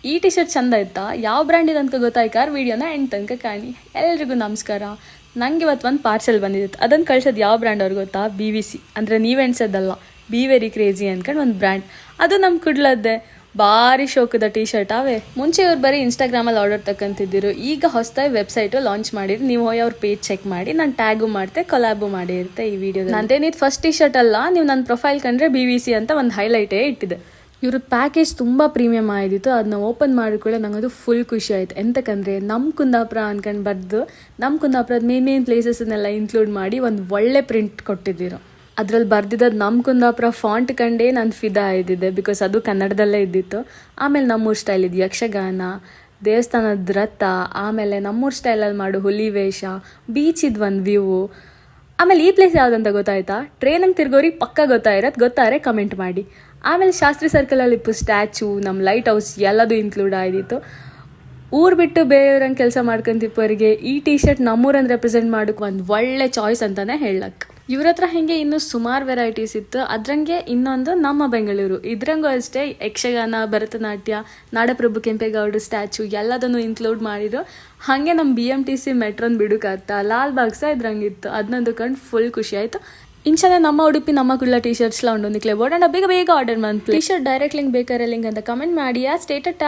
ಈ T shirt ಚಂದ ಆಯ್ತಾ, ಯಾವ ಬ್ರ್ಯಾಂಡ್ ಇದೆ ಅಂತ ಗೊತ್ತಾಯ್ಕಾರ ವಿಡಿಯೋನ ಎಂಡ್ ತನಕ ಕಾಣಿ. ಎಲ್ರಿಗೂ ನಮಸ್ಕಾರ. ನಂಗೆ ಇವತ್ತು ಒಂದು ಪಾರ್ಸೆಲ್ ಬಂದಿತ್ತು. ಅದನ್ನು ಕಳ್ಸೋದು ಯಾವ ಬ್ರ್ಯಾಂಡ್ ಅವ್ರಿಗೆ ಗೊತ್ತಾ? BVC. ಅಂದರೆ ನೀವು ಎಣ್ಸೋದಲ್ಲ, ಬಿ ವೆರಿ ಕ್ರೇಜಿ ಅಂದ್ಕೊಂಡು ಒಂದು ಬ್ರ್ಯಾಂಡ್. ಅದು ನಮ್ಮ ಕುಡ್ಲದ್ದೆ ಭಾರಿ ಶೋಕದ ಟಿ ಶರ್ಟ್ ಅವೇ. ಮುಂಚೆ ಇವ್ರು ಬರೀ ಇನ್ಸ್ಟಾಗ್ರಾಮಲ್ಲಿ ಆರ್ಡರ್ ತಗೊಂತಿದ್ದಿರು. ಈಗ ಹೊಸದಾಗಿ ವೆಬ್ಸೈಟು ಲಾಂಚ್ ಮಾಡಿರಿ. ನೀವು ಹೋಗಿ ಅವ್ರ ಪೇಜ್ ಚೆಕ್ ಮಾಡಿ. ನಾನು ಟ್ಯಾಗು ಮಾಡ್ತೆ, ಕೊಲಾಬು ಮಾಡಿರುತ್ತೆ ಈ ವಿಡಿಯೋದಲ್ಲಿ. ನಂದೇನಿದು ಫಸ್ಟ್ ಟಿ ಶರ್ಟ್ ಅಲ್ಲ, ನೀವು ನನ್ನ ಪ್ರೊಫೈಲ್ ಕಂಡ್ರೆ BVC ಅಂತ ಒಂದು ಹೈಲೈಟೇ ಇಟ್ಟಿದೆ. ಇವ್ರ ಪ್ಯಾಕೇಜ್ ತುಂಬ ಪ್ರೀಮಿಯಮ್ ಆಗಿತ್ತು. ಅದನ್ನ ಓಪನ್ ಮಾಡಿಕೊಳ್ಳೆ ನಂಗದು ಫುಲ್ ಖುಷಿ ಆಯಿತು. ಎಂತಕ್ಕಂದರೆ ನಮ್ಮ ಕುಂದಾಪುರ ಅಂದ್ಕೊಂಡು ಬರೆದು ನಮ್ಮ ಕುಂದಾಪುರದ ಮೇನ್ ಪ್ಲೇಸಸ್ನೆಲ್ಲ ಇನ್ಕ್ಲೂಡ್ ಮಾಡಿ ಒಂದು ಒಳ್ಳೆ ಪ್ರಿಂಟ್ ಕೊಟ್ಟಿದ್ದೀರು. ಅದ್ರಲ್ಲಿ ಬರ್ದಿದ್ದು ನಮ್ಮ ಕುಂದಾಪುರ ಫಾಂಟ್ ಕಂಡೇ ನಾನು ಫಿದಾ ಇದ್ದಿದ್ದೆ, ಬಿಕಾಸ್ ಅದು ಕನ್ನಡದಲ್ಲೇ ಇದ್ದಿತ್ತು. ಆಮೇಲೆ ನಮ್ಮೂರು ಸ್ಟೈಲ್ ಇದು ಯಕ್ಷಗಾನ, ದೇವಸ್ಥಾನದ ರಥ, ಆಮೇಲೆ ನಮ್ಮೂರು ಸ್ಟೈಲಲ್ಲಿ ಮಾಡು ಹುಲಿ ವೇಷ, ಬೀಚಿದ ಒಂದು ವ್ಯೂ. ಆಮೇಲೆ ಈ ಪ್ಲೇಸ್ ಯಾವುದಂತ ಗೊತ್ತಾಯ್ತಾ? ಟ್ರೈನಂಗೆ ತಿರ್ಗೋರಿ ಪಕ್ಕ ಗೊತ್ತಾದ್ರೆ ಕಮೆಂಟ್ ಮಾಡಿ. ಆಮೇಲೆ ಶಾಸ್ತ್ರಿ ಸರ್ಕಲಲ್ಲಿ ಇಪ್ಪು ಸ್ಟ್ಯಾಚು, ನಮ್ಮ ಲೈಟ್ ಹೌಸ್ ಎಲ್ಲದೂ ಇನ್ಕ್ಲೂಡ್ ಆಗಿತ್ತು. ಊರು ಬಿಟ್ಟು ಬೇರೆಯವ್ರಂಗೆ ಕೆಲಸ ಮಾಡ್ಕೊಂತಿಪ್ಪವರಿಗೆ ಈ ಟಿ ಶರ್ಟ್ ನಮ್ಮೂರನ್ನು ರೆಪ್ರೆಸೆಂಟ್ ಮಾಡೋಕೆ ಒಂದು ಒಳ್ಳೆ ಚಾಯ್ಸ್ ಅಂತಲೇ ಹೇಳಕ್ಕೆ. ಇವ್ರ ಹತ್ರ ಹಿಂಗೆ ಇನ್ನೂ ಸುಮಾರು ವೆರೈಟೀಸ್ ಇತ್ತು. ಅದ್ರಂಗೆ ಇನ್ನೊಂದು ನಮ್ಮ ಬೆಂಗಳೂರು, ಇದ್ರಂಗೂ ಅಷ್ಟೇ ಯಕ್ಷಗಾನ, ಭರತನಾಟ್ಯ, ನಾಡಪ್ರಭು ಕೆಂಪೇಗೌಡರು ಸ್ಟ್ಯಾಚು ಎಲ್ಲದನ್ನು ಇನ್ಕ್ಲೂಡ್ ಮಾಡಿದ್ರು. ಹಾಗೆ ನಮ್ಮ BMTC ಮೆಟ್ರೋನ್ ಬಿಡುಕಾಗ್ತಾ ಲಾಲ್ ಬಾಗ್ ಸಹ ಇದ್ರಂಗಿತ್ತು. ಅದನ್ನೊಂದು ಕಂಡು ಫುಲ್ ಖುಷಿ ಆಯಿತು. ಇಂಚನೆ ನಮ್ಮ ಉಡುಪಿ ನಮ್ಮ ಕುಳ್ಳ ಟಿ ಶರ್ಟ್ಸ್ಲ ಉಂಡು. ನಿಕ್ಲೆ ಓಡೋಣ ಬೇಗ ಆರ್ಡರ್ ಮಾಡಿ. ಟಿ ಶರ್ಟ್ ಡೈರೆಕ್ಟ್ ಲಿಂಕ್ ಬೇಕಾರೆ ಲಿಂಕ್ ಅಂತ ಕಮೆಂಟ್ ಮಾಡಿ. ಸ್ಟೇಟಸ್